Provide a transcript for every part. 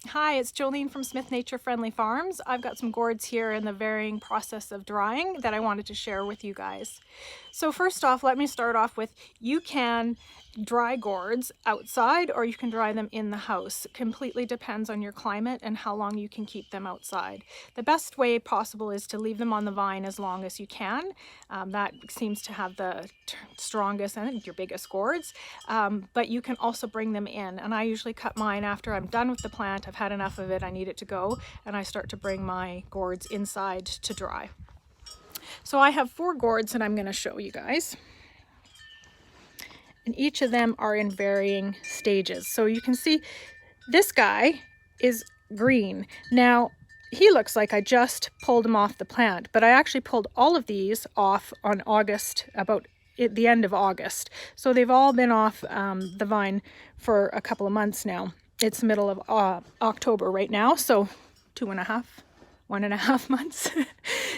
Hi, it's Jolene from Smith Nature Friendly Farms. I've got some gourds here in the varying process of drying that I wanted to share with you guys. So first off, let me start off with, you can dry gourds outside or you can dry them in the house. It completely depends on your climate and how long you can keep them outside. The best way possible is to leave them on the vine as long as you can. That seems to have the strongest and your biggest gourds, but you can also bring them in. And I usually cut mine after I'm done with the plant. I've had enough of it, I need it to go, and I start to bring my gourds inside to dry. So I have 4 gourds that I'm going to show you guys. And each of them are in varying stages. So you can see this guy is green. Now, he looks like I just pulled him off the plant, but I actually pulled all of these off on August, about at the end of August. So they've all been off the vine for a couple of months now. It's the middle of October right now, so 1.5 months.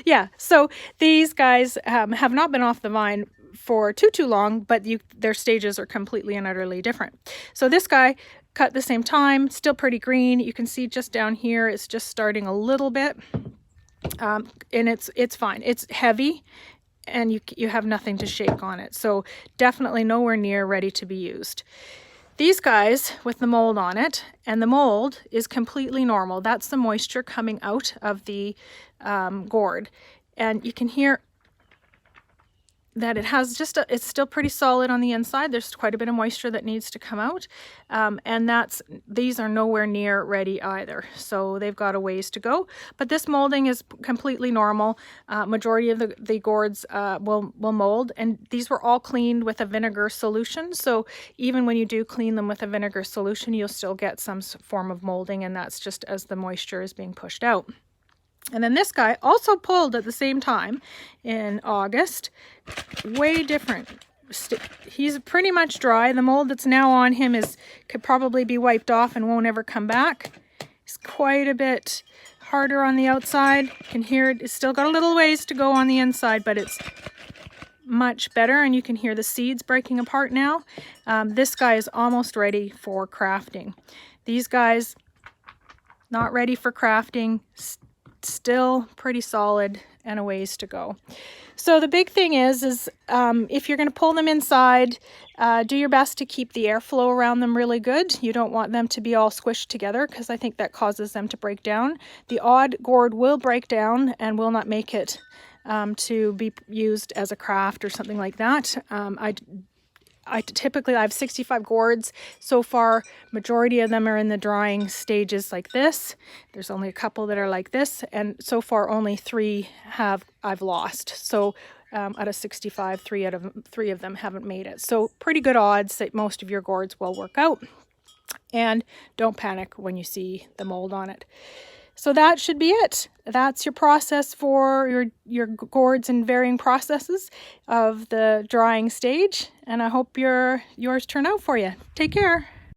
Yeah, so these guys have not been off the vine for too long, but their stages are completely and utterly different. So this guy cut the same time, still pretty green. You can see just down here it's just starting a little bit, and it's fine. It's heavy and you have nothing to shake on it, so definitely nowhere near ready to be used. These guys with the mold on it, and the mold is completely normal. That's the moisture coming out of the gourd. And you can hear that it has it's still pretty solid on the inside. There's quite a bit of moisture that needs to come out. And these are nowhere near ready either. So they've got a ways to go. But this molding is completely normal. Majority of the gourds will mold. And these were all cleaned with a vinegar solution. So even when you do clean them with a vinegar solution, you'll still get some form of molding. And that's just as the moisture is being pushed out. And then this guy also pulled at the same time in August. Way different. He's pretty much dry. The mold that's now on him could probably be wiped off and won't ever come back. It's quite a bit harder on the outside. You can hear it. It's still got a little ways to go on the inside, but it's much better, and you can hear the seeds breaking apart now. This guy is almost ready for crafting. These guys, not ready for crafting. Still pretty solid and a ways to go. So the big thing is if you're going to pull them inside, do your best to keep the airflow around them really good. You don't want them to be all squished together because I think that causes them to break down. The odd gourd will break down and will not make it to be used as a craft or something like that. I have 65 gourds so far. Majority of them are in the drying stages like this. There's only a couple that are like this, and so far only 3 I've lost. So out of 65, three of them haven't made it. So pretty good odds that most of your gourds will work out. And don't panic when you see the mold on it. So that should be it. That's your process for your gourds and varying processes of the drying stage. And I hope yours turn out for you. Take care.